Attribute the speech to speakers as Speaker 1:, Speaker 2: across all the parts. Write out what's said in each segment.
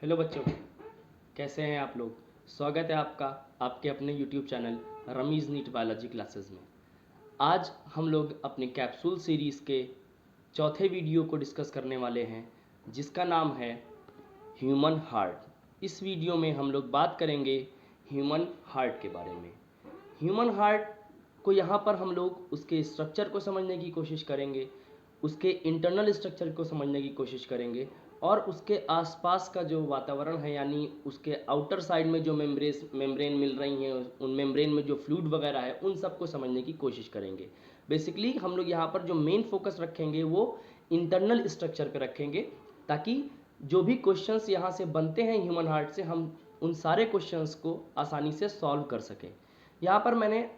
Speaker 1: Hello बच्चों, कैसे हैं आप लोग। स्वागत है आपका आपके अपने YouTube channel Rameez NEET biology classes में। आज हम लोग अपने कैप्सूल सीरीज़ के चौथे वीडियो को डिस्कस करने वाले हैं, जिसका नाम है ह्यूमन हार्ट। इस वीडियो में हम लोग बात करेंगे ह्यूमन हार्ट के बारे में। ह्यूमन हार्ट को यहाँ पर हम लोग उसके स्ट्रक्चर को समझने की कोशिश करेंगे, उसके इंटरनल स्ट्रक्चर को समझने की कोशिश करेंगे और उसके आसपास का जो वातावरण है, यानी उसके आउटर साइड में जो मेम्ब्रेन मिल रही हैं, उन मेम्ब्रेन में जो फ्लूइड वगैरह है, उन सब को समझने की कोशिश करेंगे। बेसिकली हम लोग यहाँ पर जो मेन फोकस रखेंगे वो इंटरनल स्ट्रक्चर पे रखेंगे, ताकि जो भी क्वेश्चंस यहाँ से बनते हैं ह्यूमन हार्ट से, हम उन सारे क्वेश्चंस को आसानी से सॉल्व कर सकें। यहाँ पर मैंने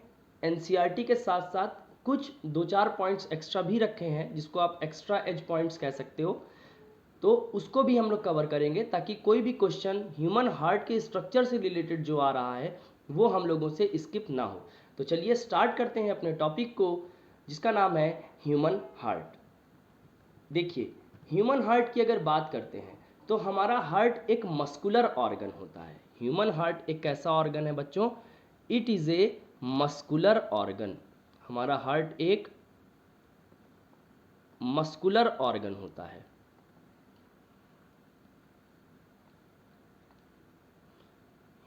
Speaker 1: एनसीईआरटी के साथ साथ कुछ दो चार पॉइंट्स एक्स्ट्रा भी रखे हैं, जिसको आप एक्स्ट्रा एज पॉइंट्स कह सकते हो, तो उसको भी हम लोग कवर करेंगे, ताकि कोई भी क्वेश्चन ह्यूमन हार्ट के स्ट्रक्चर से रिलेटेड जो आ रहा है वो हम लोगों से स्किप ना हो। तो चलिए स्टार्ट करते हैं अपने टॉपिक को, जिसका नाम है ह्यूमन हार्ट। देखिए, ह्यूमन हार्ट की अगर बात करते हैं तो हमारा हार्ट एक मस्कुलर ऑर्गन होता है। ह्यूमन हार्ट एक कैसा ऑर्गन है बच्चों? It is a muscular organ. हमारा हार्ट एक मस्कुलर ऑर्गन होता है।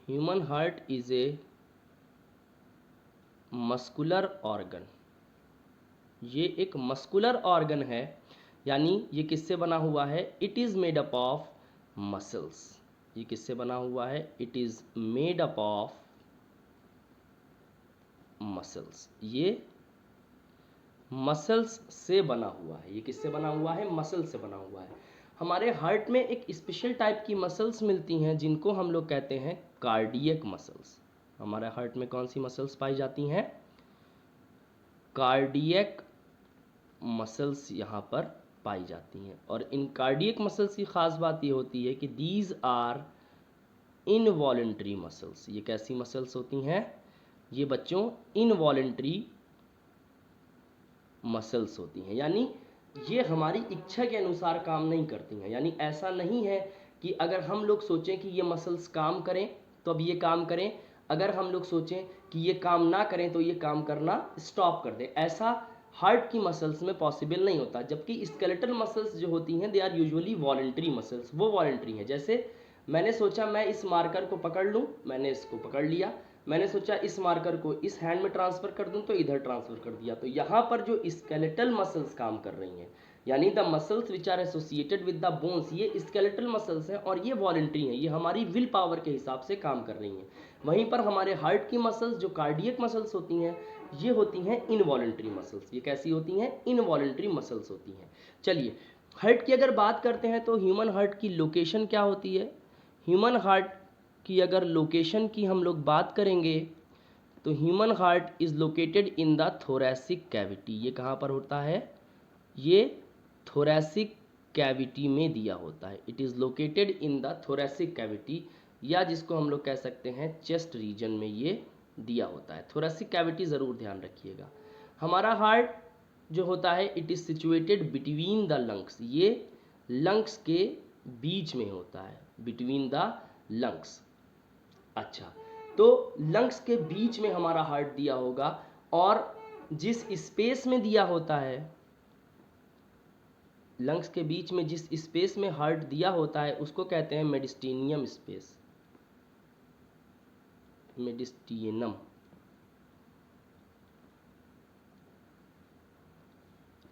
Speaker 1: Human heart is a muscular organ. ये एक मस्कुलर ऑर्गन है, यानी ये किससे बना हुआ है? It is made up of muscles. ये किससे बना हुआ है? It is made up of muscles. ये मसल्स से बना हुआ है। ये किससे बना हुआ है? मसल्स से बना हुआ है। हमारे हार्ट में एक स्पेशल टाइप की मसल्स मिलती हैं, जिनको हम लोग कहते हैं कार्डियक मसल्स। हमारे हार्ट में कौन सी मसल्स पाई जाती हैं? कार्डियक मसल्स यहाँ पर पाई जाती हैं। और इन कार्डियक मसल्स की ख़ास बात ये होती है कि दीज आर इनवॉलेंट्री मसल्स। ये कैसी मसल्स होती हैं? ये बच्चों इनवॉलेंट्री मसल्स होती हैं, यानी ये हमारी इच्छा के अनुसार काम नहीं करती हैं। यानी ऐसा नहीं है कि अगर हम लोग सोचें कि ये मसल्स काम करें तो अब ये काम करें, अगर हम लोग सोचें कि ये काम ना करें तो ये काम करना स्टॉप कर दें, ऐसा हार्ट की मसल्स में पॉसिबल नहीं होता। जबकि स्केलेटल मसल्स जो होती हैं, they are usually voluntary muscles. वो वॉलेंट्री हैं। जैसे मैंने सोचा मैं इस मार्कर को पकड़ लूँ, मैंने इसको पकड़ लिया। मैंने सोचा इस मार्कर को इस हैंड में ट्रांसफ़र कर दूं, तो इधर ट्रांसफ़र कर दिया। तो यहाँ पर जो स्केलेटल मसल्स काम कर रही हैं, यानी the muscles which are associated with the bones, ये स्केलेटल मसल्स हैं और ये वॉलेंट्री हैं। ये हमारी विल पावर के हिसाब से काम कर रही हैं। वहीं पर हमारे हार्ट की मसल्स, जो कार्डियक मसल्स होती हैं, ये होती हैं इनवॉलेंट्री मसल्स। ये कैसी होती हैं? इनवॉलेंट्री मसल्स होती हैं। चलिए, हार्ट की अगर बात करते हैं तो ह्यूमन हार्ट की लोकेशन क्या होती है? ह्यूमन हार्ट की अगर लोकेशन की हम लोग बात करेंगे तो human heart is located in the thoracic cavity. ये कहाँ पर होता है? ये थोरैसिक कैविटी में दिया होता है। It is located in the thoracic cavity, या जिसको हम लोग कह सकते हैं चेस्ट रीजन में ये दिया होता है। थोरैसिक कैविटी ज़रूर ध्यान रखिएगा। हमारा हार्ट जो होता है, it is situated between the lungs. ये लंग्स के बीच में होता है, बिटवीन द लंग्स। अच्छा, तो लंग्स के बीच में हमारा हार्ट दिया होगा, और जिस स्पेस में दिया होता है, लंग्स के बीच में जिस स्पेस में हार्ट दिया होता है, उसको कहते हैं मेडिस्टीनियम स्पेस। मेडिस्टियनम,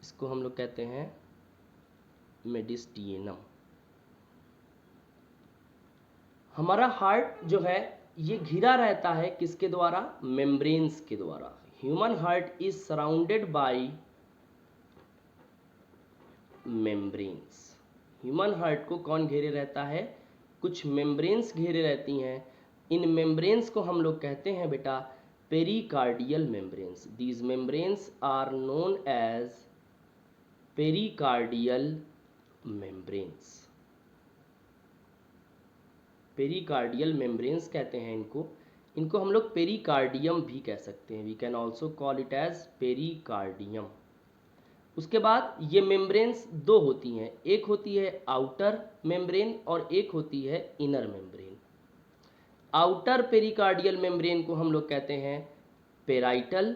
Speaker 1: इसको हम लोग कहते हैं मेडिस्टियनम। हमारा हार्ट जो है ये घिरा रहता है किसके द्वारा? मेम्ब्रेन्स के द्वारा। Human heart is surrounded by membranes. Human heart को कौन घेरे रहता है? कुछ मेम्ब्रेन्स घेरे रहती हैं। इन मेम्ब्रेन्स को हम लोग कहते हैं बेटा pericardial membranes. These membranes are known as pericardial membranes. Pericardial membranes कहते हैं इनको। इनको हम लोग पेरिकार्डियम भी कह सकते हैं। We can also call it as pericardium. उसके बाद ये मेम्ब्रेन्स दो होती हैं, एक होती है आउटर मेम्ब्रेन और एक होती है inner membrane. Outer pericardial membrane को हम लोग कहते हैं पेराइटल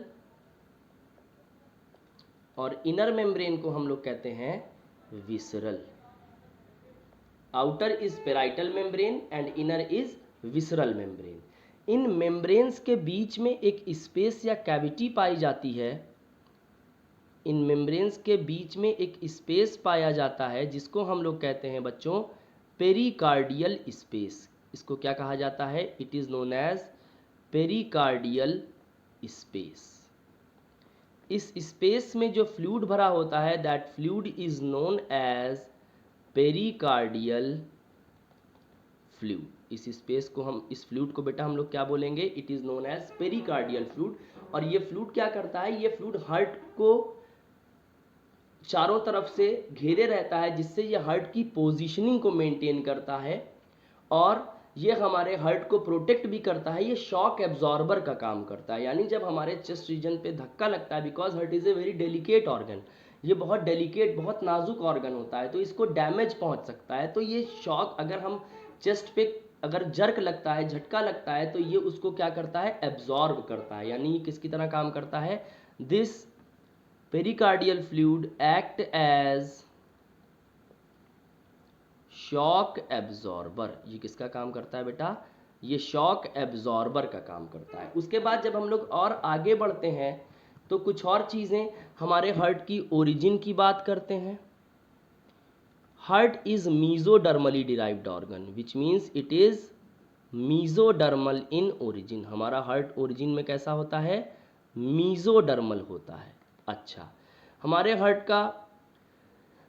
Speaker 1: और इनर मेम्ब्रेन को हम लोग कहते हैं visceral. Outer is parietal membrane and inner is visceral membrane. In membranes के बीच में एक स्पेस या कैविटी पाई जाती है। इन मेम्ब्रेन्स के बीच में एक स्पेस पाया जाता है जिसको हम लोग कहते हैं बच्चों पेरिकार्डियल स्पेस। इसको क्या कहा जाता है? It is known as pericardial space. इस स्पेस में जो फ्लूइड भरा होता है that fluid is known as pericardial fluid. इस स्पेस को हम, इस फ्लूइड को बेटा हम लोग क्या बोलेंगे? It is known as pericardial fluid. और ये फ्लूइड क्या करता है? ये फ्लूइड हार्ट को चारों तरफ से घेरे रहता है जिससे ये हार्ट की पोजीशनिंग को मेंटेन करता है और ये हमारे हार्ट को प्रोटेक्ट भी करता है। ये शॉक एब्जॉर्बर का काम करता है, यानी जब हमारे चेस्ट रीजन पे धक्का लगता है, because heart is a very delicate organ, ये बहुत डेलिकेट बहुत नाजुक ऑर्गन होता है तो इसको डैमेज पहुंच सकता है। तो ये शॉक अगर हम चेस्ट पे अगर जर्क लगता है, झटका लगता है, तो ये उसको क्या करता है? एब्जॉर्ब करता है। यानी ये किसकी तरह काम करता है? This pericardial fluid act as shock absorber. ये किसका काम करता है बेटा? ये शॉक एब्जॉर्बर का काम करता है। उसके बाद जब हम लोग और आगे बढ़ते हैं तो कुछ और चीज़ें हमारे हार्ट की ओरिजिन की बात करते हैं। Heart is mesodermally derived organ which means it is mesodermal in origin. हमारा हार्ट ओरिजिन में कैसा होता है? मीजोडर्मल होता है। अच्छा, हमारे हार्ट का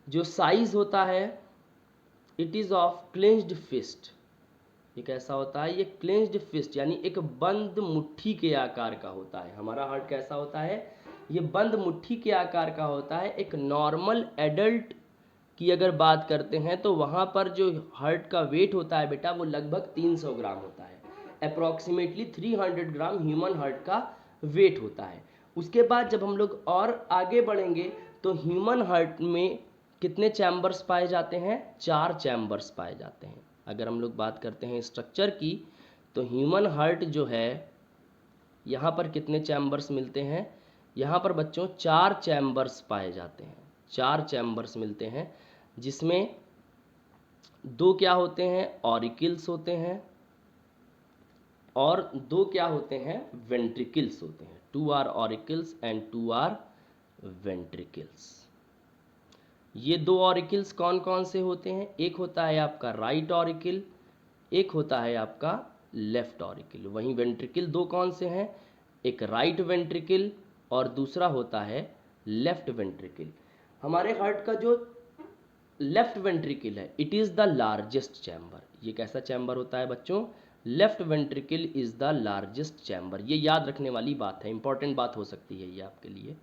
Speaker 1: जो साइज होता है it is of clenched fist. ये कैसा होता है? ये क्लेंज्ड फिस्ट यानी एक बंद मुट्ठी के आकार का होता है। हमारा हार्ट कैसा होता है? ये बंद मुट्ठी के आकार का होता है। एक नॉर्मल एडल्ट की अगर बात करते हैं तो वहाँ पर जो हार्ट का वेट होता है बेटा वो लगभग 300 ग्राम होता है। अप्रॉक्सीमेटली 300 ग्राम ह्यूमन हार्ट का वेट होता है। उसके बाद जब हम लोग और आगे बढ़ेंगे तो ह्यूमन हार्ट में कितने चैम्बर्स पाए जाते हैं? 4 चैम्बर्स पाए जाते हैं। अगर हम लोग बात करते हैं स्ट्रक्चर की तो ह्यूमन हार्ट जो है यहाँ पर कितने चैम्बर्स मिलते हैं? यहाँ पर बच्चों 4 चैम्बर्स पाए जाते हैं। 4 चैम्बर्स मिलते हैं जिसमें 2 क्या होते हैं? ऑरिकल्स होते हैं और 2 क्या होते हैं? वेंट्रिकल्स होते हैं। 2 are auricles and 2 are ventricles. ये 2 ऑरिकल्स कौन कौन से होते हैं? एक होता है आपका राइट ऑरिकल, एक होता है आपका लेफ्ट ऑरिकल। वहीं वेंट्रिकल 2 कौन से हैं? एक राइट वेंट्रिकल और दूसरा होता है लेफ्ट वेंट्रिकल। हमारे हार्ट का जो लेफ्ट वेंट्रिकल है it is the largest chamber. ये कैसा चैम्बर होता है बच्चों? Left ventricle is the largest chamber. ये याद रखने वाली बात है, इंपॉर्टेंट बात हो सकती है ये आपके लिए।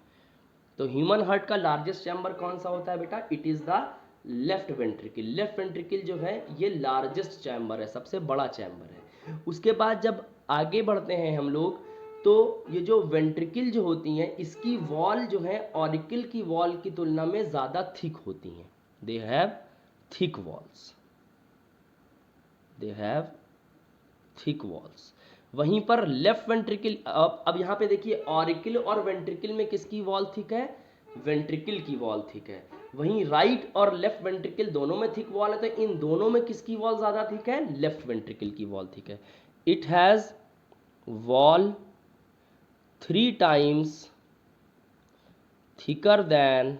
Speaker 1: तो ह्यूमन हार्ट का लार्जेस्ट चैम्बर कौन सा होता है बेटा? It is the left ventricle. Left ventricle जो है ये लार्जेस्ट चैम्बर है, सबसे बड़ा चैम्बर है। उसके बाद जब आगे बढ़ते हैं हम लोग तो ये जो वेंट्रिकल जो होती हैं इसकी वॉल जो है ऑरिकल की वॉल की तुलना में ज़्यादा थिक होती हैं। They have thick walls, they have thick walls. वहीं पर लेफ्ट वेंट्रिकल, अब यहाँ पे देखिए ऑरिकल और वेंट्रिकल में किसकी वॉल थिक है? वेंट्रिकल की वॉल थिक है। वहीं राइट और लेफ्ट वेंट्रिकल दोनों में थिक वॉल है तो इन दोनों में किसकी वॉल ज़्यादा थिक है? लेफ्ट वेंट्रिकल की वॉल थिक है। It has wall 3 times thicker than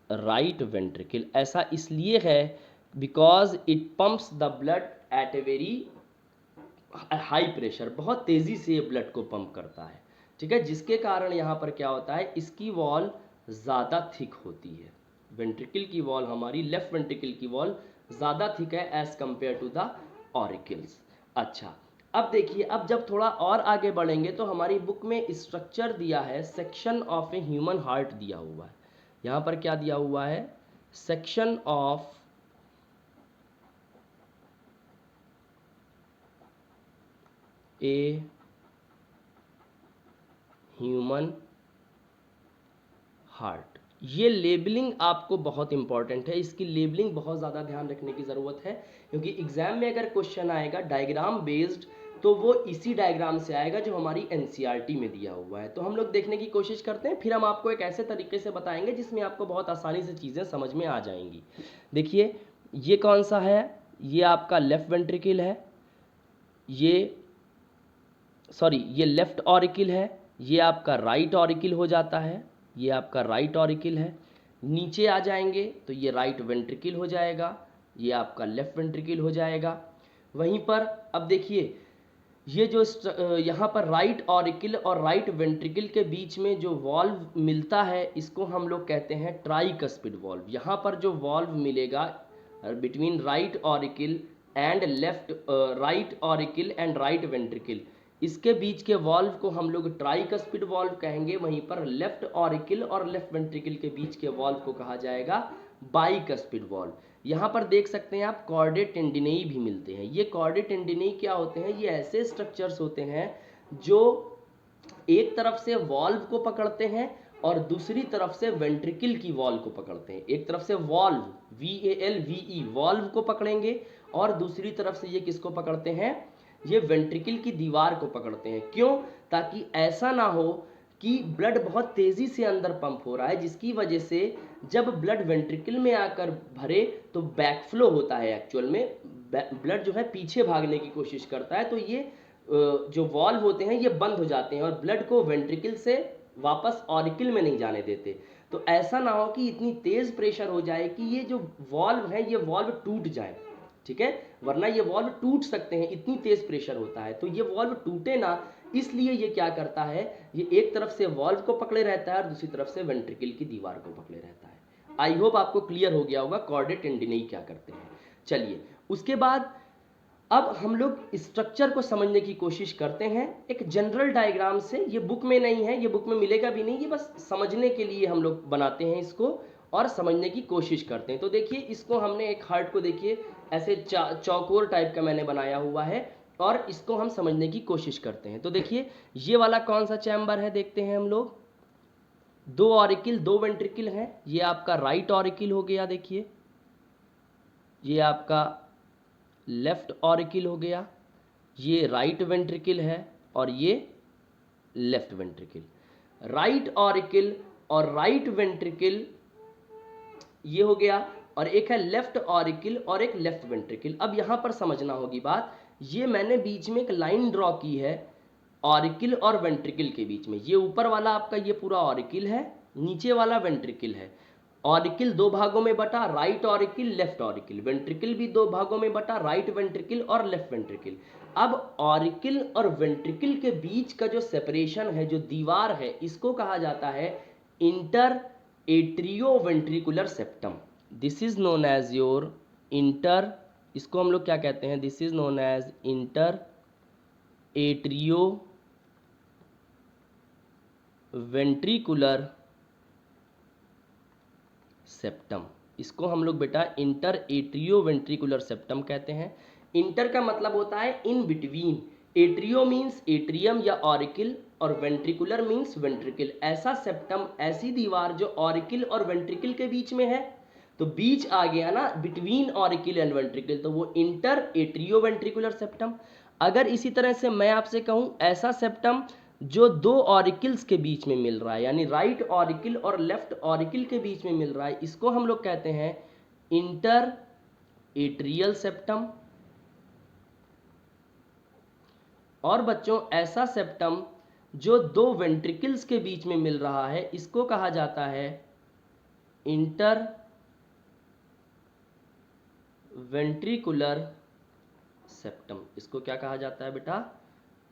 Speaker 1: right ventricle. ऐसा इसलिए है because it pumps the blood at a very high pressure. बहुत तेज़ी से ये ब्लड को पंप करता है, ठीक है, जिसके कारण यहाँ पर क्या होता है? इसकी वॉल ज़्यादा थिक होती है। वेंट्रिकल की वॉल, हमारी लेफ्ट वेंट्रिकल की वॉल ज़्यादा थिक है as compare to the auricles. अच्छा, अब देखिए, अब जब थोड़ा और आगे बढ़ेंगे तो हमारी बुक में स्ट्रक्चर दिया है, section of a human heart दिया हुआ है। यहाँ पर क्या दिया हुआ है? Section of a human heart. ये लेबलिंग आपको बहुत इंपॉर्टेंट है, इसकी लेबलिंग बहुत ज़्यादा ध्यान रखने की ज़रूरत है, क्योंकि एग्जाम में अगर क्वेश्चन आएगा डायग्राम बेस्ड तो वो इसी डायग्राम से आएगा जो हमारी एनसीईआरटी में दिया हुआ है। तो हम लोग देखने की कोशिश करते हैं, फिर हम आपको एक ऐसे तरीके से बताएंगे जिसमें आपको बहुत आसानी से चीज़ें समझ में आ जाएंगी। देखिए ये कौन सा है, ये आपका लेफ्ट वेंट्रिकल है, ये लेफ्ट ऑरिकल है, ये आपका राइट ऑरिकल हो जाता है, ये आपका राइट ऑरिकल है। नीचे आ जाएंगे तो ये राइट वेंट्रिकल हो जाएगा, ये आपका लेफ्ट वेंट्रिकल हो जाएगा। वहीं पर अब देखिए ये जो यहाँ पर राइट ऑरिकल और राइट वेंट्रिकल के बीच में जो वॉल्व मिलता है इसको हम लोग कहते हैं ट्राइकस्पिड वॉल्व। यहाँ पर जो वॉल्व मिलेगा between right auricle and left, right auricle and right ventricle, इसके बीच के वॉल्व को हम लोग ट्राइकस्पिड वॉल्व कहेंगे। वहीं पर लेफ्ट ऑरिकल और लेफ्ट वेंट्रिकल के बीच के वॉल्व को कहा जाएगा बाइकस्पिड वॉल्व। यहाँ पर देख सकते हैं आप कॉर्डे टेंडिनेई भी मिलते हैं। ये कॉर्डे टेंडिनेई क्या होते हैं, ये ऐसे स्ट्रक्चर्स होते हैं जो एक तरफ से वॉल्व को पकड़ते हैं और दूसरी तरफ से वेंट्रिकल की वॉल्व को पकड़ते हैं। एक तरफ से वॉल्व VALVE वॉल्व को पकड़ेंगे और दूसरी तरफ से ये किसको पकड़ते हैं, ये वेंट्रिकल की दीवार को पकड़ते हैं। क्यों, ताकि ऐसा ना हो कि ब्लड बहुत तेज़ी से अंदर पंप हो रहा है, जिसकी वजह से जब ब्लड वेंट्रिकल में आकर भरे तो बैकफ्लो होता है, एक्चुअल में ब्लड जो है पीछे भागने की कोशिश करता है, तो ये जो वॉल्व होते हैं ये बंद हो जाते हैं और ब्लड को वेंट्रिकल से वापस ऑरिकल में नहीं जाने देते। तो ऐसा ना हो कि इतनी तेज़ प्रेशर हो जाए कि ये जो वॉल्व है ये वॉल्व टूट जाए, ठीक है, वरना ये वॉल्व टूट सकते हैं, इतनी तेज प्रेशर होता है। तो ये वॉल्व टूटे ना, इसलिए ये क्या करता है, ये एक तरफ से वॉल्व को पकड़े रहता है और दूसरी तरफ से वेंट्रिकल की दीवार को पकड़े रहता है। आई होप आपको क्लियर हो गया होगा कॉर्डे टेंडिनेई क्या करते हैं। चलिए उसके बाद अब हम लोग स्ट्रक्चर को समझने की कोशिश करते हैं एक जनरल डायग्राम से। ये बुक में नहीं है, ये बुक में मिलेगा भी नहीं, ये बस समझने के लिए हम लोग बनाते हैं इसको और समझने की कोशिश करते हैं। तो देखिए इसको हमने एक हार्ट को देखिए ऐसे चौकोर टाइप का मैंने बनाया हुआ है और इसको हम समझने की कोशिश करते हैं। तो देखिए ये वाला कौन सा चैम्बर है, देखते हैं हम लोग। 2 ऑरिकल 2 वेंट्रिकल हैं, ये आपका राइट ऑरिकल हो गया, देखिए ये आपका लेफ्ट ऑरिकल हो गया, ये राइट वेंट्रिकल है और ये लेफ्ट वेंट्रिकल। राइट ऑरिकल और राइट वेंट्रिकल ये हो गया और एक है लेफ्ट ऑरिकल और एक लेफ्ट वेंट्रिकल। अब यहाँ पर समझना होगी बात, ये मैंने बीच में एक लाइन ड्रॉ की है ऑरिकल और वेंट्रिकल के बीच में। ये ऊपर वाला आपका ये पूरा ऑरिकल है, नीचे वाला वेंट्रिकल है। ऑरिकल 2 भागों में बटा, right auricle left auricle, ventricle भी 2 भागों में बटा, राइट वेंट्रिकल और लेफ्ट वेंट्रिकल। अब ऑरिकल और वेंट्रिकल के बीच का जो सेपरेशन है, जो दीवार है, इसको कहा जाता है inter atrioventricular septum. This is known as your inter, इसको हम लोग क्या कहते हैं, this is known as inter atrioventricular septum. इसको हम लोग बेटा इंटर एट्रियोवेंट्रिकुलर सेप्टम कहते हैं। इंटर का मतलब होता है in between, atrio means atrium या ऑरिकल और वेंट्रिकुलर मीन्स वेंट्रिकल। ऐसा सेप्टम, ऐसी दीवार जो ऑरिकल और वेंट्रिकल के बीच में है, तो बीच आ गया ना बिटवीन ऑरिकल एंड वेंट्रिकल, तो वो इंटर एट्रियोवेंट्रिकुलर सेप्टम। अगर इसी तरह से मैं आपसे कहूं ऐसा सेप्टम जो 2 ऑरिकल्स के बीच में मिल रहा है, यानी राइट ऑरिकल और लेफ्ट ऑरिकल के बीच में मिल रहा है, इसको हम लोग कहते हैं इंटर एट्रियल सेप्टम। और बच्चों ऐसा सेप्टम जो 2 वेंट्रिकल्स के बीच में मिल रहा है, इसको कहा जाता है इंटर वेंट्रिकुलर सेप्टम। इसको क्या कहा जाता है बेटा,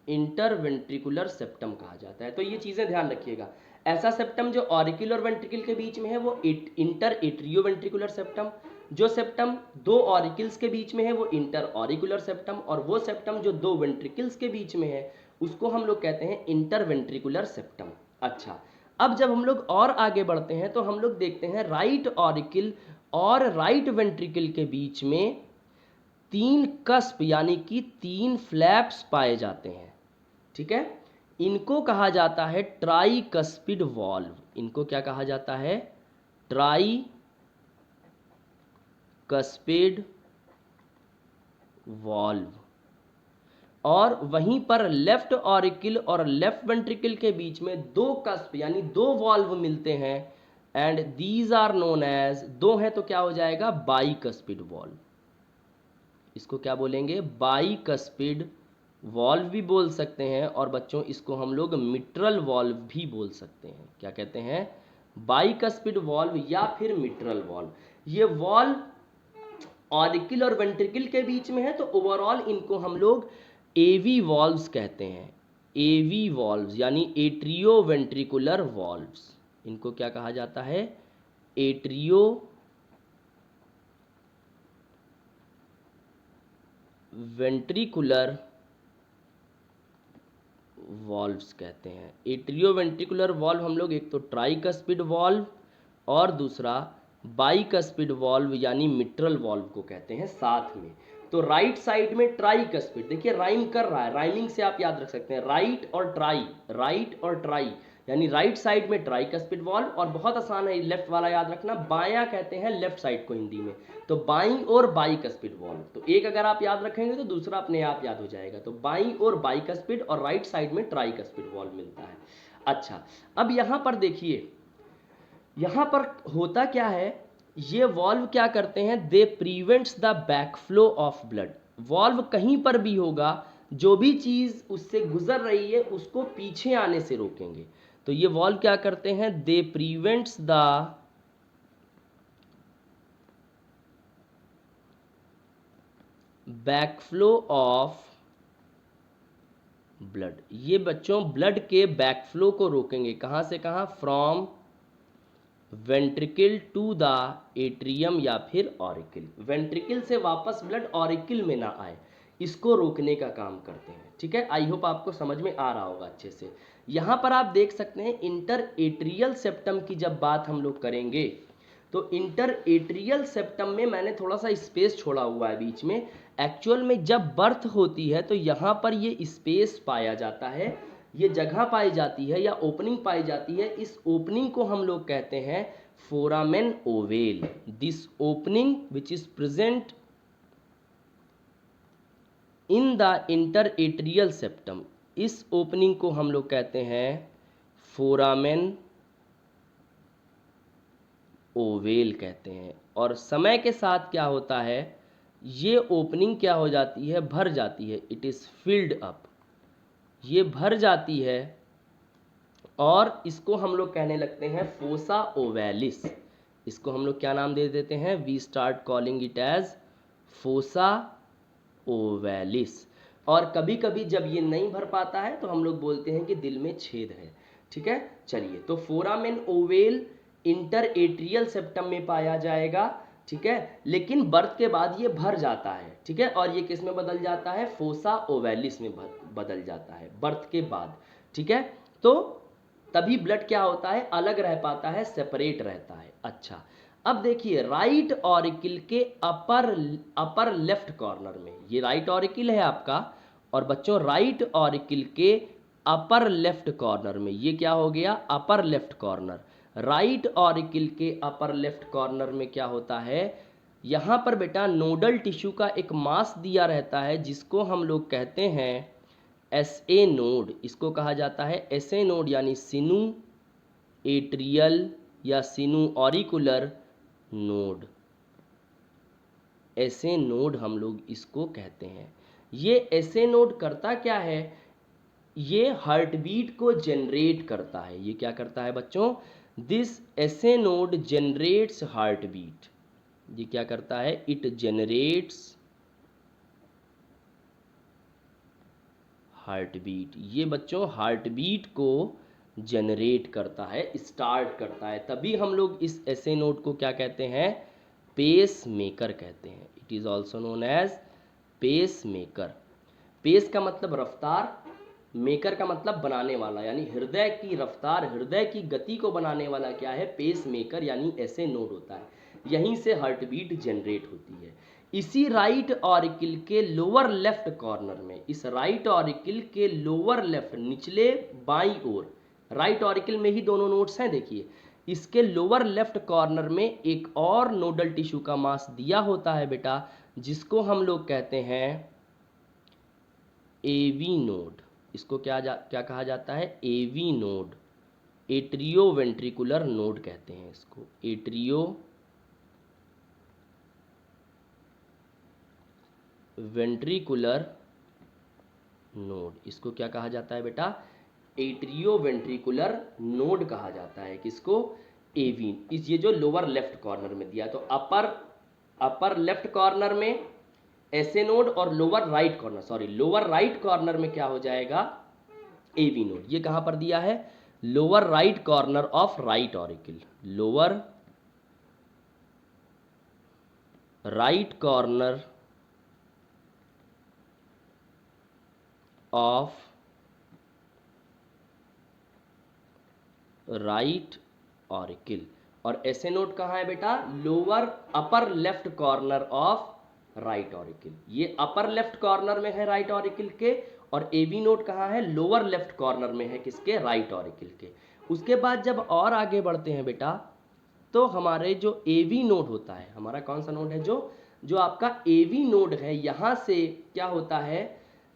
Speaker 1: इंटरवेंट्रिकुलर सेप्टम कहा जाता है। तो ये चीज़ें ध्यान रखिएगा, ऐसा सेप्टम जो ऑरिकल और वेंट्रिकल के बीच में है वो इंटर एट्रियोवेंट्रिकुलर सेप्टम, जो सेप्टम 2 ऑरिकल्स के बीच में है वो इंटर ऑरिकुलर सेप्टम, और वो सेप्टम जो 2 वेंट्रिकल्स के बीच में है उसको हम लोग कहते हैं इंटरवेंट्रिकुलर सेप्टम। अच्छा, अब जब हम लोग और आगे बढ़ते हैं तो हम लोग देखते हैं राइट ऑरिकल और राइट वेंट्रिकल के बीच में 3 कस्प यानी कि 3 फ्लैप्स पाए जाते हैं, ठीक है। इनको कहा जाता है ट्राइकस्पिड वॉल्व। इनको क्या कहा जाता है? Tricuspid valve. और वहीं पर लेफ्ट ऑरिकल और लेफ्ट वेंट्रिकल के बीच में दो कस्प यानी दो वॉल्व मिलते हैं, and these are known as, दो हैं तो क्या हो जाएगा? Bicuspid valve. इसको क्या बोलेंगे? बाइकस्पिड वॉल्व भी बोल सकते हैं, और बच्चों इसको हम लोग मिट्रल वॉल्व भी बोल सकते हैं। क्या कहते हैं? बाइकस्पिड वॉल्व या फिर मिट्रल वॉल्व। ये वॉल्व ऑरिकल और वेंट्रिकल के बीच में है, तो ओवरऑल इनको हम लोग एवी वॉल्व्स कहते हैं। एवी वॉल्व्स यानी एट्रियो वेंट्रिकुलर वॉल्व्स। इनको क्या कहा जाता है? एट्रियो वेंट्रिकुलर वॉल्व्स कहते हैं। एट्रियो वेंट्रिकुलर वॉल्व हम लोग एक तो ट्राइकस्पिड वॉल्व और दूसरा बाइकस्पिड वॉल्व यानी मिट्रल वॉल्व को कहते हैं साथ में। तो राइट साइड में ट्राइकस्पिड, देखिए राइम कर रहा है, राइमिंग से आप याद रख सकते हैं, राइट और ट्राई, राइट और ट्राई, यानी राइट साइड में ट्राइकस्पिड वॉल्व। और बहुत आसान है लेफ्ट वाला याद रखना, बायां कहते हैं लेफ्ट साइड को हिंदी में, तो बाईं और बाइकस्पिड वॉल्व। तो एक अगर आप याद रखेंगे तो दूसरा अपने आप याद हो जाएगा। तो बाईं और बाइकस्पिड और राइट साइड में ट्राइकस्पिड वॉल्व मिलता है। अच्छा, अब यहां पर देखिए, यहां पर होता क्या है, ये वॉल्व क्या करते हैं? They prevents the backflow of blood. Valve कहीं पर भी होगा, जो भी चीज उससे गुजर रही है उसको पीछे आने से रोकेंगे। तो ये वॉल्व क्या करते हैं? They prevents the backflow of blood. ये बच्चों ब्लड के बैकफ्लो को रोकेंगे। कहां से कहां? From ventricle to the atrium या फिर ऑरिकल। वेंट्रिकल से वापस ब्लड ऑरिकल में ना आए, इसको रोकने का काम करते हैं। ठीक है, आई होप आपको समझ में आ रहा होगा अच्छे से। यहां पर आप देख सकते हैं इंटर एट्रियल सेप्टम की जब बात हम लोग करेंगे, तो इंटर एट्रियल सेप्टम में मैंने थोड़ा सा स्पेस छोड़ा हुआ है बीच में। एक्चुअल में जब बर्थ होती है तो यहाँ पर ये स्पेस पाया जाता है, ये जगह पाई जाती है या ओपनिंग पाई जाती है। इस ओपनिंग को हम लोग कहते हैं foramen ovale. This opening which is present in the inter atrial septum, इस ओपनिंग को हम लोग कहते हैं फोरामेन ओवेल कहते हैं। और समय के साथ क्या होता है, ये ओपनिंग क्या हो जाती है? भर जाती है। इट इज़ फिल्ड अप, ये भर जाती है, और इसको हम लोग कहने लगते हैं फोसा ओवेलिस। इसको हम लोग क्या नाम दे देते हैं? We start calling it as fossa ovalis. और कभी कभी जब ये नहीं भर पाता है तो हम लोग बोलते हैं कि दिल में छेद है। ठीक है, चलिए, तो foramen ovale inter atrial septum में पाया जाएगा। ठीक है, लेकिन बर्थ के बाद ये भर जाता है। ठीक है, और ये किस में बदल जाता है? फोसा ओवेलिस में बदल जाता है बर्थ के बाद। ठीक है, तो तभी ब्लड क्या होता है? अलग रह पाता है, सेपरेट रहता है। अच्छा, अब देखिए राइट ऑरिकल के अपर लेफ्ट कॉर्नर में, ये राइट ऑरिकल है आपका, और बच्चों राइट ऑरिकल के अपर लेफ्ट कॉर्नर में ये क्या हो गया? Upper left corner. Right auricle के अपर लेफ्ट कॉर्नर में क्या होता है? यहाँ पर बेटा नोडल टिश्यू का एक मास दिया रहता है, जिसको हम लोग कहते हैं एसए नोड। इसको कहा जाता है एसए नोड, यानी सिनु एट्रियल या सिनु ऑरिकुलर नोड। एसए नोड हम लोग इसको कहते हैं। ये एसए नोड करता क्या है? ये हार्ट बीट को जनरेट करता है। ये क्या करता है बच्चों? This SA node generates heart beat. ये क्या करता है? It generates heart beat. ये बच्चों हार्ट बीट को जनरेट करता है, स्टार्ट करता है। तभी हम लोग इस एसए नोड को क्या कहते हैं? पेस मेकर कहते हैं। It is also known as pace maker. Pace का मतलब रफ्तार, मेकर का मतलब बनाने वाला, यानी हृदय की रफ्तार, हृदय की गति को बनाने वाला क्या है? पेस मेकर यानी एसए नोड होता है। यहीं से हार्ट बीट जनरेट होती है। इसी राइट ऑरिकल के लोअर लेफ्ट कॉर्नर में, इस राइट ऑरिकल के लोअर लेफ्ट निचले बाईं ओर, राइट ऑरिकल में ही दोनों नोड्स हैं, देखिए इसके लोअर लेफ्ट कॉर्नर में एक और नोडल टिश्यू का मास दिया होता है बेटा, जिसको हम लोग कहते हैं एवी नोड। इसको क्या कहा जाता है? AV node, atrio ventricular node कहते हैं इसको, एट्रियो वेंट्रिकुलर नोड। इसको क्या कहा जाता है बेटा? एट्रियो वेंट्रिकुलर नोड कहा जाता है। किसको? एवी। इस ये जो लोअर लेफ्ट कॉर्नर में दिया, तो अपर लेफ्ट कॉर्नर में ऐसे नोड और लोअर राइट कॉर्नर में क्या हो जाएगा? AV node. ये कहां पर दिया है? Lower right corner of right auricle, lower right corner of right auricle. और ऐसे नोड कहाँ है बेटा? Lower upper left corner of right auricle. ये अपर लेफ्ट कॉर्नर में है राइट ऑरिकल के, और एवी नोड कहाँ है? लोअर लेफ्ट कॉर्नर में है, किसके? राइट ऑरिकल के। उसके बाद जब और आगे बढ़ते हैं बेटा, तो हमारे जो एवी नोड होता है, हमारा कौन सा नोड है? जो आपका एवी नोड है, यहाँ से क्या होता है?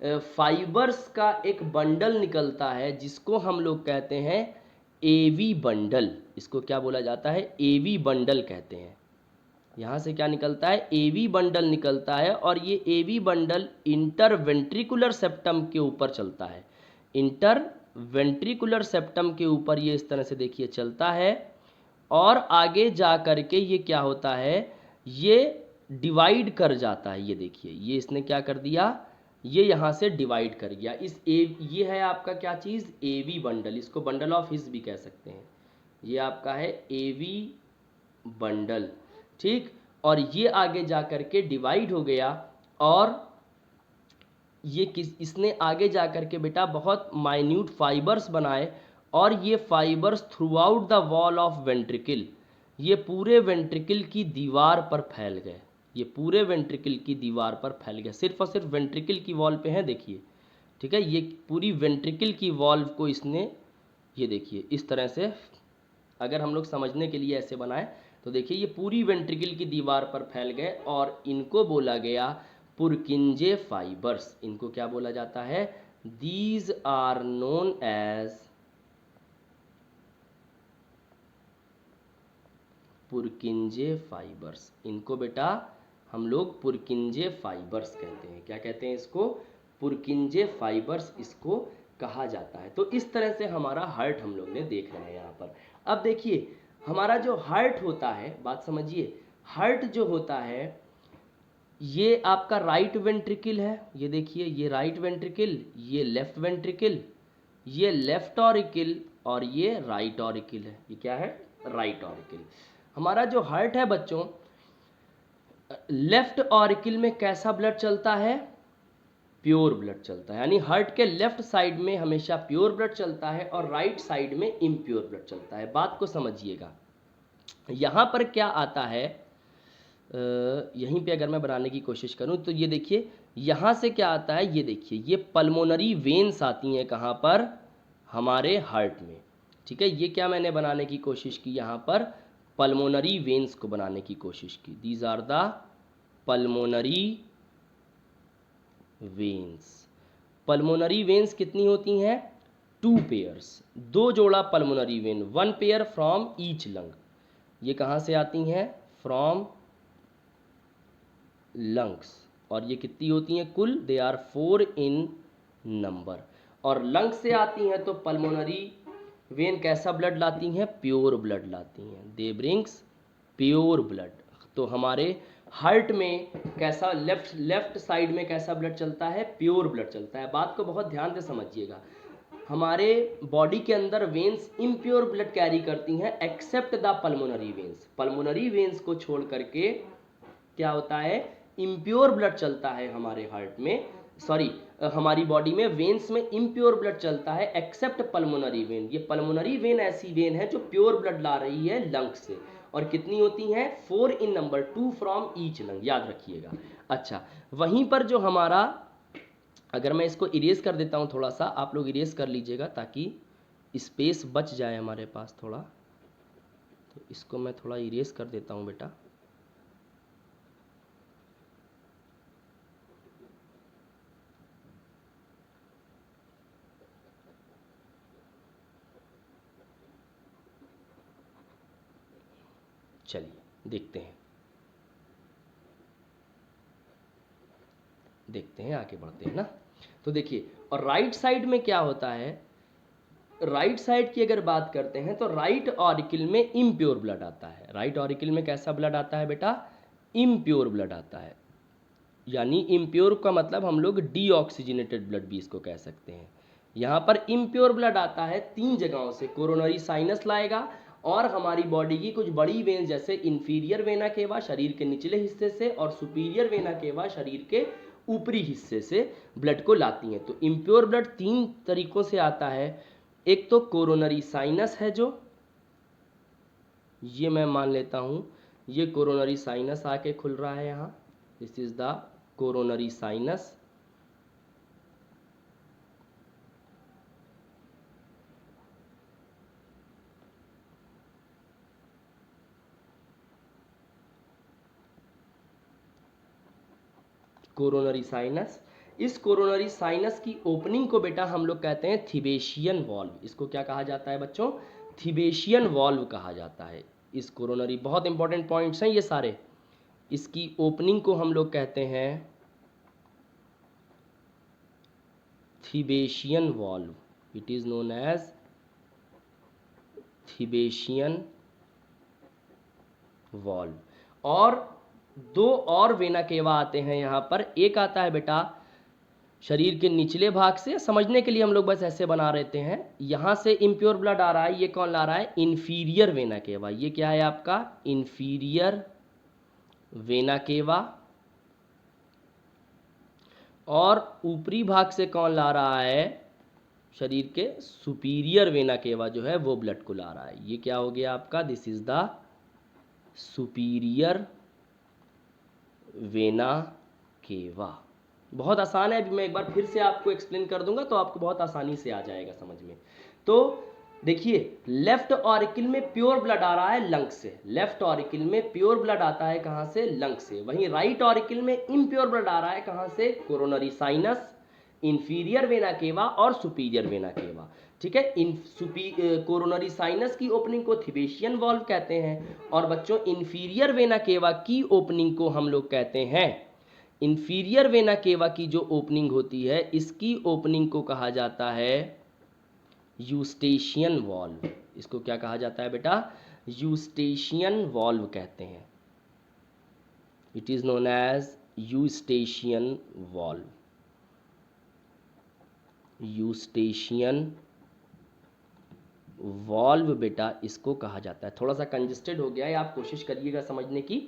Speaker 1: फाइबर्स का एक बंडल निकलता है, जिसको हम लोग कहते हैं एवी बंडल। इसको क्या बोला जाता है? एवी बंडल कहते हैं। यहाँ से क्या निकलता है? एवी बंडल निकलता है, और ये एवी बंडल इंटरवेंट्रिकुलर सेप्टम के ऊपर चलता है। इंटरवेंट्रिकुलर सेप्टम के ऊपर ये इस तरह से देखिए चलता है, और आगे जा कर के ये क्या होता है? ये डिवाइड कर जाता है। ये देखिए, ये इसने क्या कर दिया? ये यहाँ से डिवाइड कर गया। ये है आपका क्या चीज़? AV bundle. इसको बंडल ऑफ हिस भी कह सकते हैं। ये आपका है एवी बंडल, ठीक। और ये आगे जा कर के डिवाइड हो गया, और ये इसने आगे जा कर के बेटा बहुत माइन्यूट फाइबर्स बनाए, और ये fibres through out the wall of ventricle, ये पूरे वेंट्रिकल की दीवार पर फैल गए। ये पूरे वेंट्रिकल की दीवार पर फैल गया, सिर्फ और सिर्फ वेंट्रिकल की वॉल पे है, देखिए, ठीक है। ये पूरी वेंट्रिकल की वॉल को इसने, ये देखिए इस तरह से, अगर हम लोग समझने के लिए ऐसे बनाए तो देखिए ये पूरी वेंट्रिकल की दीवार पर फैल गए, और इनको बोला गया पुरकिंजे फाइबर्स। इनको क्या बोला जाता है? These are known as Purkinje fibres. इनको बेटा हम लोग पुरकिंजे फाइबर्स कहते हैं। क्या कहते हैं इसको? पुरकिंजे फाइबर्स इसको कहा जाता है। तो इस तरह से हमारा हार्ट हम लोग ने देख रहे हैं यहाँ पर। अब देखिए हमारा जो हार्ट होता है, बात समझिए, हार्ट जो होता है, ये आपका राइट वेंट्रिकल है। ये देखिए, ये राइट वेंट्रिकल, ये लेफ्ट वेंट्रिकल, ये लेफ्ट ऑरिकल, और ये राइट ऑरिकल है। ये क्या है? Right auricle. हमारा जो हार्ट है बच्चों, लेफ्ट ऑरिकल में कैसा ब्लड चलता है? प्योर ब्लड चलता है। यानी हार्ट के लेफ्ट साइड में हमेशा प्योर ब्लड चलता है, और राइट साइड में इम्प्योर ब्लड चलता है। बात को समझिएगा। यहाँ पर क्या आता है, यहीं पे अगर मैं बनाने की कोशिश करूँ तो ये देखिए, यहाँ से क्या आता है? ये देखिए, ये पल्मोनरी वेन्स आती हैं कहाँ पर? हमारे हार्ट में, ठीक है। ये क्या मैंने बनाने की कोशिश की? यहाँ पर पल्मोनरी वेन्स को बनाने की कोशिश की। These are the pulmonary veins. Pulmonary veins कितनी होती हैं? 2 पेयर्स, 2 जोड़ा pulmonary vein, 1 pair from each lung. ये कहाँ से आती हैं? From lungs. और ये कितनी होती हैं कुल? They are 4 in number. और लंग से आती हैं तो पल्मोनरी वेन कैसा ब्लड लाती हैं? प्योर ब्लड लाती हैं। दे ब्रिंग्स प्योर ब्लड। तो हमारे हार्ट में कैसा, लेफ्ट साइड में कैसा ब्लड चलता है? प्योर ब्लड चलता है। बात को बहुत ध्यान से समझिएगा। हमारे बॉडी के अंदर वेन्स इम्प्योर ब्लड कैरी करती हैं, except the pulmonary veins. Pulmonary veins को छोड़ करके क्या होता है? इम्प्योर ब्लड चलता है हमारे हार्ट में, हमारी बॉडी में वेन्स में इम्प्योर ब्लड चलता है, एक्सेप्ट पल्मोनरी वेन। ये पल्मोनरी वेन ऐसी वेन है जो प्योर ब्लड ला रही है लंग्स से, और कितनी होती हैं 4 in number, 2 from each lung, याद रखिएगा। अच्छा, वहीं पर जो हमारा, अगर मैं इसको इरेज कर देता हूँ थोड़ा सा, आप लोग इरेज कर लीजिएगा ताकि स्पेस बच जाए हमारे पास थोड़ा, तो इसको मैं थोड़ा इरेज कर देता हूँ बेटा। चलिए देखते हैं आगे बढ़ते हैं ना। तो देखिए, और राइट साइड में क्या होता है, राइट साइड की अगर बात करते हैं तो राइट ऑरिकल में इम्प्योर ब्लड आता है। राइट ऑरिकल में कैसा ब्लड आता है बेटा, इम्प्योर ब्लड आता है। यानी इम्प्योर का मतलब हम लोग डीऑक्सीजनेटेड ब्लड भी इसको कह सकते हैं। यहाँ पर इम्प्योर ब्लड आता है 3 जगहों से, कोरोनरी साइनस लाएगा, और हमारी बॉडी की कुछ बड़ी वेन जैसे इन्फीरियर वेना केवा शरीर के निचले हिस्से से, और सुपीरियर वेना केवा शरीर के ऊपरी हिस्से से ब्लड को लाती हैं। तो इम्प्योर ब्लड 3 तरीकों से आता है। एक तो कोरोनरी साइनस है, जो ये मैं मान लेता हूँ ये कोरोनरी साइनस आके खुल रहा है यहाँ, this is the coronary sinus. Coronary sinus, इस कोरोनरी साइनस की ओपनिंग को बेटा हम लोग कहते हैं थिबेशियन वॉल्व। इसको क्या कहा जाता है बच्चों, थिबेशियन वॉल्व कहा जाता है। इस कोरोनरी, बहुत इंपॉर्टेंट पॉइंट्स हैं ये सारे, इसकी ओपनिंग को हम लोग कहते हैं Thebesian valve, it is known as Thebesian valve. और 2 और वेना केवा आते हैं यहाँ पर। एक आता है बेटा शरीर के निचले भाग से, समझने के लिए हम लोग बस ऐसे बना रहते हैं, यहाँ से इम्प्योर ब्लड आ रहा है, ये कौन ला रहा है, इन्फीरियर वेना केवा। ये क्या है आपका, इन्फीरियर वेना केवा। और ऊपरी भाग से कौन ला रहा है, शरीर के सुपीरियर वेना केवा जो है वो ब्लड को ला रहा है। ये क्या हो गया आपका, this is the superior vena cava. बहुत आसान है, अभी मैं एक बार फिर से आपको एक्सप्लेन कर दूंगा तो आपको बहुत आसानी से आ जाएगा समझ में। तो देखिए, लेफ्ट ऑरिकल में प्योर ब्लड आ रहा है लंग से, लेफ्ट ऑरिकल में प्योर ब्लड आता है कहाँ से, लंग से। वहीं राइट ऑरिकल में इम्प्योर ब्लड आ रहा है कहाँ से, coronary sinus, inferior vena cava और सुपीरियर वेना केवा। ठीक है, कोरोनरी साइनस की ओपनिंग को थिबेशियन वॉल्व कहते हैं, और बच्चों इंफीरियर वेना केवा की ओपनिंग को हम लोग कहते हैं, इंफीरियर वेना केवा की जो ओपनिंग होती है इसकी ओपनिंग को कहा जाता है यूस्टेशियन वॉल्व। इसको क्या कहा जाता है बेटा, यूस्टेशियन वॉल्व कहते हैं। It is known as Eustachian valve, Eustachian valve बेटा इसको कहा जाता है। थोड़ा सा कंजेस्टेड हो गया है, आप कोशिश करिएगा समझने की।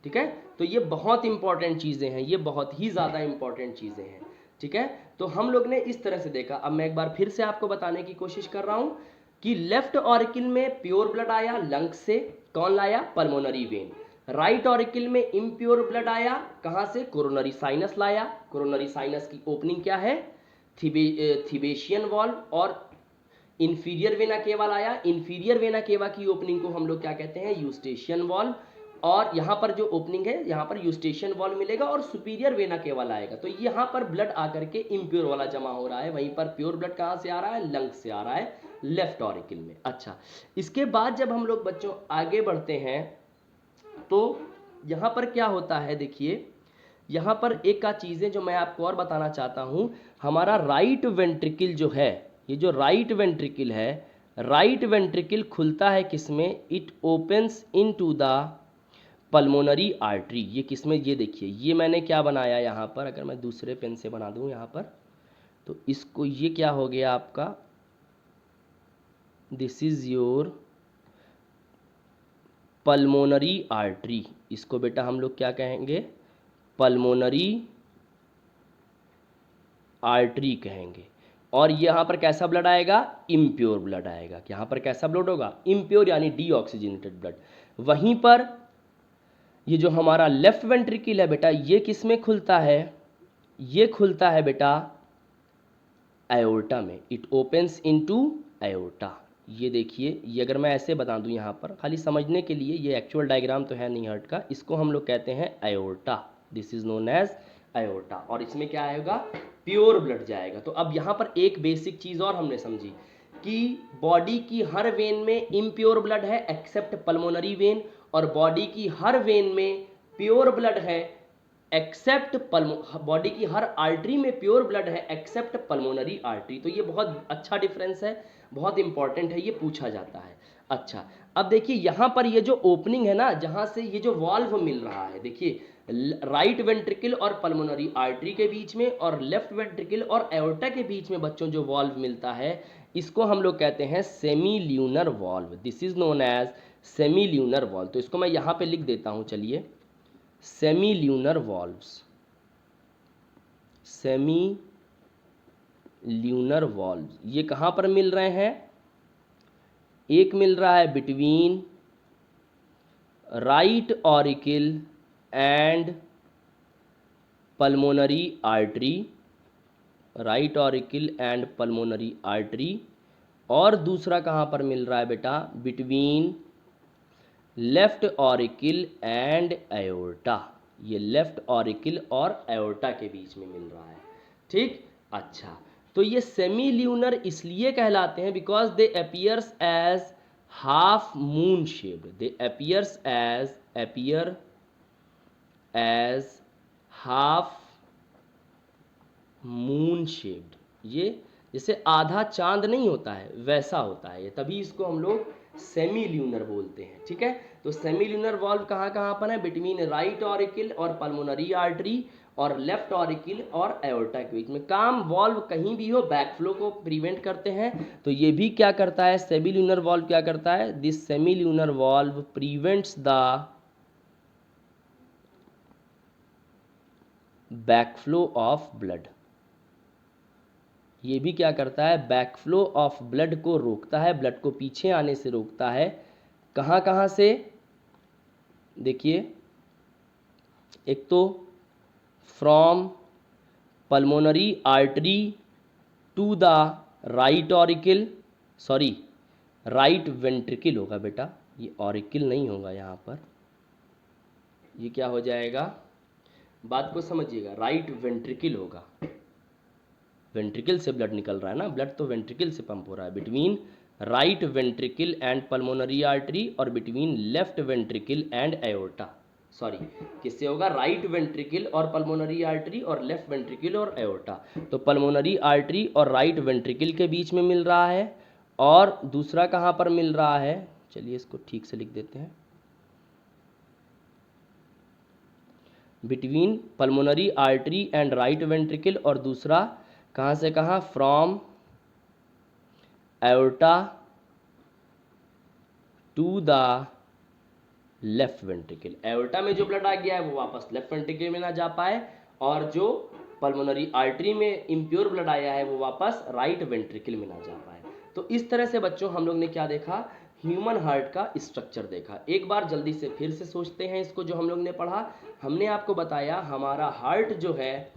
Speaker 1: ठीक है, तो ये बहुत इंपॉर्टेंट चीज़ें हैं, ये बहुत ही ज़्यादा इंपॉर्टेंट चीज़ें हैं। ठीक है, तो हम लोग ने इस तरह से देखा। अब मैं एक बार फिर से आपको बताने की कोशिश कर रहा हूँ कि लेफ्ट ऑरिकल में प्योर ब्लड आया लंग से, कौन लाया, पल्मोनरी वेन। राइट ऑरिकल में इम्प्योर ब्लड आया कहाँ से, कोरोनरी साइनस लाया। कोरोनरी साइनस की ओपनिंग क्या है, थिबेशियन वॉल्व। और इंफीरियर वेना केवा लाया, इंफीरियर वेना केवा की ओपनिंग को हम लोग क्या कहते हैं, यूस्टेशियन वॉल्व। और यहाँ पर जो ओपनिंग है यहाँ पर यूस्टेशियन वॉल्व मिलेगा, और सुपीरियर वेना केवा आएगा। तो यहाँ पर ब्लड आकर के इम्प्योर वाला जमा हो रहा है, वहीं पर प्योर ब्लड कहाँ से आ रहा है, लंग से आ रहा है, लेफ्ट ऑरिकल में। अच्छा, इसके बाद जब हम लोग बच्चों आगे बढ़ते हैं तो यहाँ पर क्या होता है, देखिए यहाँ पर एक का चीज़ें जो मैं आपको और बताना चाहता हूँ। हमारा राइट वेंट्रिकल जो है, ये जो राइट वेंट्रिकल है, राइट वेंट्रिकल खुलता है किसमें, it opens into the pulmonary artery. ये किसमें, ये देखिए, ये मैंने क्या बनाया यहाँ पर, अगर मैं दूसरे पेन से बना दूँ यहाँ पर, तो इसको, ये क्या हो गया आपका, this is your pulmonary artery. इसको बेटा हम लोग क्या कहेंगे, पल्मोनरी आर्टरी कहेंगे। और यहाँ पर कैसा ब्लड आएगा, इम्प्योर ब्लड आएगा। यहाँ पर कैसा ब्लड होगा, इम्प्योर यानी डीऑक्सीजनेटेड ब्लड। वहीं पर ये जो हमारा लेफ्ट वेंट्रिकल है बेटा, ये किस में खुलता है? ये खुलता है बेटा एओर्टा में। It opens into aorta. ये देखिए, ये अगर मैं ऐसे बता दूं यहाँ पर खाली समझने के लिए, ये एक्चुअल डायग्राम तो है नहीं हार्ट का, इसको हम लोग कहते हैं aorta. This is known as aorta. और इसमें क्या आएगा? प्योर ब्लड जाएगा। तो अब यहाँ पर एक बेसिक चीज़ और हमने समझी कि बॉडी की हर वेन में इम्प्योर ब्लड है एक्सेप्ट पल्मोनरी वेन, और बॉडी की हर वेन में प्योर ब्लड है एक्सेप्ट बॉडी की हर आर्टरी में प्योर ब्लड है एक्सेप्ट पल्मोनरी आर्टरी। तो ये बहुत अच्छा डिफरेंस है, बहुत इंपॉर्टेंट है, ये पूछा जाता है। अच्छा, अब देखिए यहाँ पर ये जो ओपनिंग है ना, जहाँ से ये जो वाल्व मिल रहा है, देखिए राइट वेंट्रिकल और पल्मोनरी आर्टरी के बीच में और लेफ्ट वेंट्रिकल और एओर्टा के बीच में बच्चों जो वाल्व मिलता है, इसको हम लोग कहते हैं semi lunar valve. This is known as semi lunar valve. तो इसको मैं यहाँ पे लिख देता हूँ, चलिए, semi lunar valves. Semi lunar valves ये कहाँ पर मिल रहे हैं? एक मिल रहा है between right auricle and pulmonary artery, right auricle and pulmonary artery, और दूसरा कहाँ पर मिल रहा है बेटा? Between left auricle and aorta. ये लेफ्ट ऑरिकल और एओर्टा के बीच में मिल रहा है। ठीक, अच्छा, तो ये सेमी ल्यूनर इसलिए कहलाते हैं because they appears as half moon shaped. They appear as half moon shaped. ये जैसे आधा चांद नहीं होता है वैसा होता है ये, तभी इसको हम लोग सेमी ल्यूनर बोलते हैं। ठीक है, तो सेमी ल्यूनर वॉल्व कहाँ पर है? बिटवीन राइट ऑरिकल और पल्मोनरी आर्टरी और लेफ्ट ऑरिकल और एओर्टा के बीच में। काम वॉल्व कहीं भी हो, बैकफ्लो को प्रिवेंट करते हैं। तो ये भी क्या करता है? सेमी ल्यूनर वॉल्व क्या करता है? This semi lunar valve prevents the backflow of blood. ये भी क्या करता है? बैकफ्लो ऑफ ब्लड को रोकता है, ब्लड को पीछे आने से रोकता है। कहाँ कहाँ से? देखिए, एक तो from pulmonary artery to the right auricle, sorry right ventricle होगा बेटा, ये ऑरिकल नहीं होगा यहाँ पर, ये क्या हो जाएगा? बात को समझिएगा, राइट वेंट्रिकल होगा। वेंट्रिकल से ब्लड निकल रहा है ना, ब्लड तो वेंट्रिकल से पंप हो रहा है। Between right ventricle and pulmonary artery और between left ventricle and aorta. Sorry, किससे होगा? राइट वेंट्रिकल और पल्मोनरी आर्टरी और लेफ्ट वेंट्रिकल और एओर्टा। तो पल्मोनरी आर्टरी और राइट वेंट्रिकल के बीच में मिल रहा है, और दूसरा कहाँ पर मिल रहा है? चलिए इसको ठीक से लिख देते हैं, between pulmonary artery and right ventricle, और दूसरा कहाँ से कहाँ? From aorta to the left ventricle. Aorta में जो ब्लड आ गया है वो वापस लेफ्ट वेंट्रिकल में ना जा पाए, और जो पल्मोनरी आर्टरी में इम्प्योर ब्लड आया है वो वापस राइट वेंट्रिकल में ना जा पाए। तो इस तरह से बच्चों हम लोग ने क्या देखा? ह्यूमन हार्ट का स्ट्रक्चर देखा। एक बार जल्दी से फिर से सोचते हैं इसको, जो हम लोग ने पढ़ा। हमने आपको बताया हमारा हार्ट जो है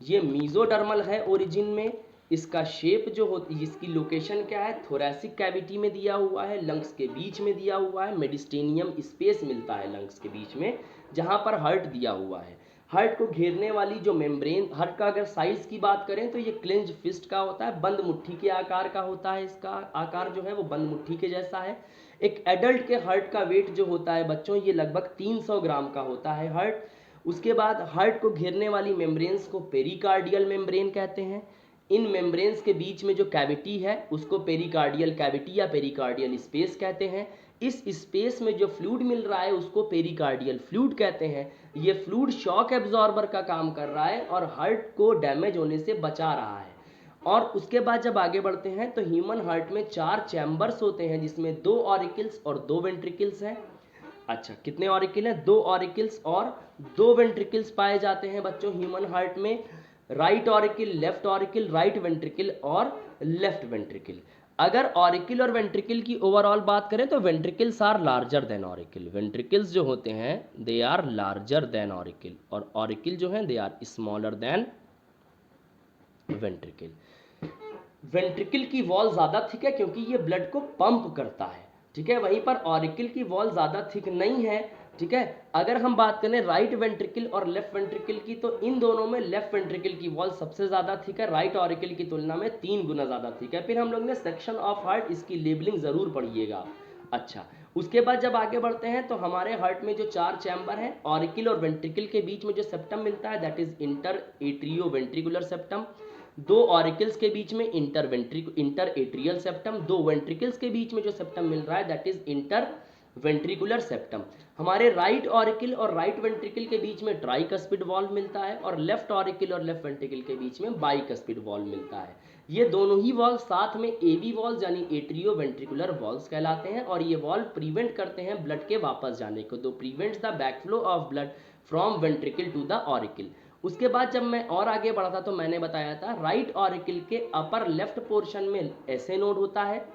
Speaker 1: ये मीजोडर्मल है ओरिजिन में। इसका शेप जो होती है, इसकी लोकेशन क्या है? थोरैसिक कैविटी में दिया हुआ है, लंग्स के बीच में दिया हुआ है, मेडिस्टेनियम स्पेस मिलता है लंग्स के बीच में जहाँ पर हार्ट दिया हुआ है। हार्ट को घेरने वाली जो मेम्ब्रेन, हार्ट का अगर साइज की बात करें तो ये क्लेंज फिस्ट का होता है, बंद मुट्ठी के आकार का होता है। इसका आकार जो है वो बंद मुट्ठी के जैसा है। एक एडल्ट के हार्ट का वेट जो होता है बच्चों, ये लगभग 300 ग्राम का होता है हार्ट। उसके बाद हार्ट को घेरने वाली मेम्ब्रेन्स को पेरिकार्डियल मेम्ब्रेन कहते हैं। इन मेम्ब्रेन्स के बीच में जो कैविटी है उसको पेरिकार्डियल कैविटी या पेरिकार्डियल स्पेस कहते हैं। इस स्पेस में जो फ्लूइड मिल रहा है उसको पेरिकार्डियल फ्लूइड कहते हैं। ये फ्लूइड शॉक एब्जॉर्बर का काम कर रहा है और हार्ट को डैमेज होने से बचा रहा है। और उसके बाद जब आगे बढ़ते हैं तो ह्यूमन हार्ट में 4 चैम्बर्स होते हैं, जिसमें 2 ऑरिकल्स और 2 वेंट्रिकल्स हैं। अच्छा, कितने ऑरिकल हैं? 2 ऑरिकल्स और 2 वेंट्रिकल्स पाए जाते हैं बच्चों ह्यूमन हार्ट में। Right auricle, left auricle, right ventricle और लेफ्ट वेंट्रिकल। अगर ऑरिकल और वेंट्रिकल की ओवरऑल बात करें तो ventricles are larger than auricle, ventricles जो होते हैं they are larger than auricle, और ऑरिकल जो हैं they are smaller than ventricle. Ventricle की वॉल ज़्यादा थिक है क्योंकि ये ब्लड को पंप करता है, ठीक है, वहीं पर ऑरिकल की वॉल ज़्यादा थिक नहीं है, ठीक है। अगर हम बात करें राइट वेंट्रिकल और लेफ्ट वेंट्रिकल की, तो इन दोनों में लेफ्ट वेंट्रिकल की वॉल सबसे ज़्यादा थिक है, राइट ऑरिकल की तुलना में 3 गुना ज़्यादा थिक है। फिर हम लोग ने सेक्शन ऑफ हार्ट, इसकी लेबलिंग ज़रूर पढ़िएगा। अच्छा, उसके बाद जब आगे बढ़ते हैं तो हमारे हार्ट में जो 4 चैम्बर हैं, ऑरिकल और वेंट्रिकल के बीच में जो सेप्टम मिलता है that is inter atrio ventricular septum, 2 auricles के बीच में इंटर एट्रियल सेप्टम, 2 वेंट्रिकल्स के बीच में जो सेप्टम मिल रहा है that is inter ventricular septum. हमारे राइट ऑरिकल और राइट वेंट्रिकल के बीच में ट्राइकस्पिड वॉल्व मिलता है, और लेफ्ट ऑरिकल और लेफ्ट वेंट्रिकल के बीच में बाइकस्पिड वॉल्व मिलता है। ये दोनों ही वॉल्व साथ में एवी वॉल्व यानी एट्रियो वेंट्रिकुलर वॉल्व्स कहलाते हैं, और ये वॉल्व प्रिवेंट करते हैं ब्लड के वापस जाने को, दो prevents the backflow of blood from ventricle to the auricle. उसके बाद जब मैं और आगे बढ़ा था तो मैंने बताया था राइट ऑरिकल के अपर लेफ्ट पोर्शन में एसए नोड होता है,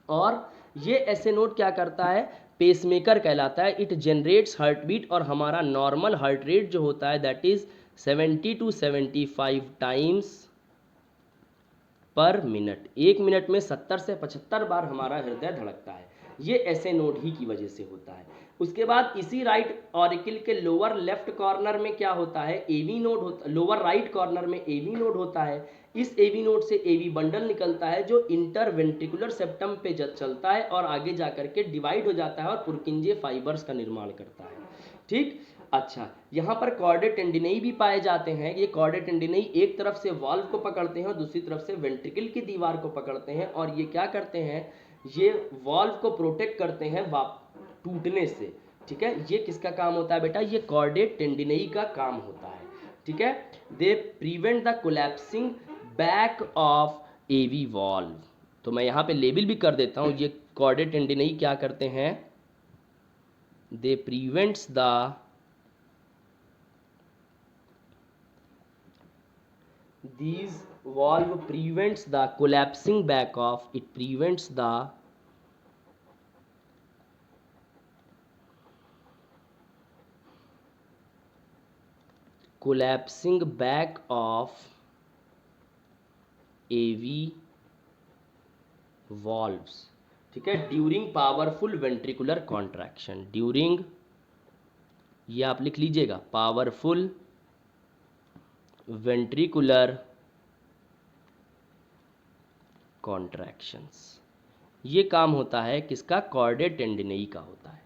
Speaker 1: और ये एसए नोड क्या करता है, पेसमेकर कहलाता है। इट जनरेट्स हार्ट बीट, और हमारा नॉर्मल हार्ट रेट जो होता है दैट इज 70 to 75 टाइम्स पर मिनट, 1 मिनट में 70 से 75 बार हमारा हृदय धड़कता है, ये एसए नोड ही की वजह से होता है। उसके बाद इसी राइट ऑरिकल के लोअर लेफ्ट कॉर्नर में क्या होता है, एवी नोड होता, लोअर राइट कॉर्नर में एवी नोड होता है। इस एवी नोड से एवी बंडल निकलता है जो इंटर वेंट्रिकुलर सेप्टम पे चलता है और आगे जाकर के डिवाइड हो जाता है और पुरकिंजे फाइबर्स का निर्माण करता है, ठीक। अच्छा, यहाँ पर कॉर्डेट टेंडिनेई भी पाए जाते हैं। ये कॉर्डेट टेंडिनेई एक तरफ से वाल्व को पकड़ते हैं और दूसरी तरफ से वेंट्रिकल की दीवार को पकड़ते हैं, और ये क्या करते हैं, ये वाल्व को प्रोटेक्ट करते हैं टूटने से, ठीक है। ये किसका काम होता है बेटा, ये कॉर्डेट टेंडिनेई का काम होता है, ठीक है। They prevent the collapsing back of AV valve. तो मैं यहाँ पे लेबल भी कर देता हूँ, ये कॉर्डेट टेंडिनेई क्या करते हैं, they prevents the these valve prevents the collapsing back of, it prevents the collapsing back of AV valves, ठीक है, during powerful ventricular contraction, during, ये आप लिख लीजिएगा, पावरफुल वेंट्रिकुलर कॉन्ट्रैक्शंस, ये काम होता है किसका, कॉर्डेट टेंडिनेई का होता है,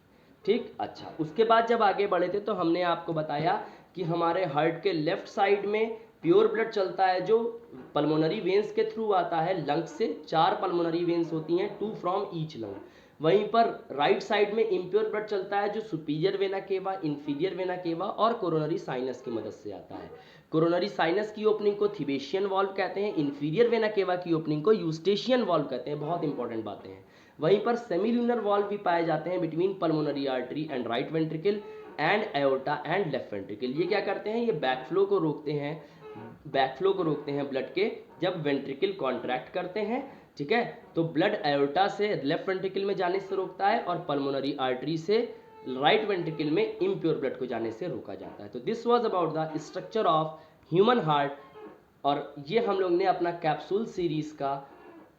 Speaker 1: ठीक। अच्छा, उसके बाद जब आगे बढ़े थे तो हमने आपको बताया कि हमारे हार्ट के लेफ्ट साइड में प्योर ब्लड चलता है जो पल्मोनरी वेन्स के थ्रू आता है, लंग्स से 4 पल्मोनरी वेन्स होती हैं, 2 फ्रॉम ईच लंग। वहीं पर राइट साइड में इम्प्योर ब्लड चलता है जो superior vena cava, inferior vena cava और कोरोनरी साइनस की मदद से आता है। कोरोनरी साइनस की ओपनिंग को थिबेशियन वॉल्व कहते हैं, इंफीरियर वेना केवा की ओपनिंग को यूस्टेशियन वॉल्व कहते हैं, बहुत इंपॉर्टेंट बातें हैं। वहीं पर सेमिल्यूनर वॉल्व भी पाए जाते हैं between pulmonary artery and right ventricle and aorta and left ventricle. ये क्या करते हैं, ये बैकफ्लो को रोकते हैं, बैकफ्लो को रोकते हैं ब्लड के जब वेंट्रिकल कॉन्ट्रैक्ट करते हैं, ठीक है। तो ब्लड एओर्टा से लेफ्ट वेंट्रिकल में जाने से रोकता है और पल्मोनरी आर्टरी से राइट वेंट्रिकल में इम्प्योर ब्लड को जाने से रोका जाता है। तो this was about the structure of human heart, और ये हम लोग ने अपना कैप्सूल सीरीज का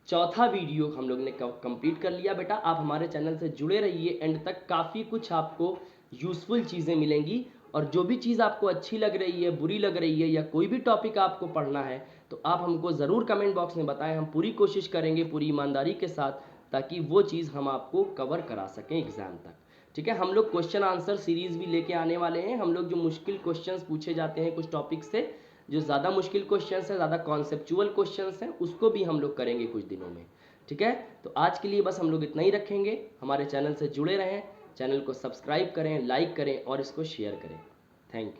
Speaker 1: चौथा वीडियो हम लोग ने कंप्लीट कर लिया। बेटा आप हमारे चैनल से जुड़े रहिए एंड तक, काफ़ी कुछ आपको यूज़फुल चीज़ें मिलेंगी, और जो भी चीज़ आपको अच्छी लग रही है, बुरी लग रही है, या कोई भी टॉपिक आपको पढ़ना है तो आप हमको ज़रूर कमेंट बॉक्स में बताएं, हम पूरी कोशिश करेंगे पूरी ईमानदारी के साथ, ताकि वो चीज़ हम आपको कवर करा सकें एग्ज़ाम तक, ठीक है। हम लोग क्वेश्चन आंसर सीरीज़ भी लेके आने वाले हैं। हम लोग जो मुश्किल क्वेश्चंस पूछे जाते हैं कुछ टॉपिक से, जो ज़्यादा मुश्किल क्वेश्चंस हैं, ज़्यादा कॉन्सेप्चुअल क्वेश्चंस हैं, उसको भी हम लोग करेंगे कुछ दिनों में, ठीक है। तो आज के लिए बस हम लोग इतना ही रखेंगे। हमारे चैनल से जुड़े रहें, चैनल को सब्सक्राइब करें, लाइक करें और इसको शेयर करें। Thank you.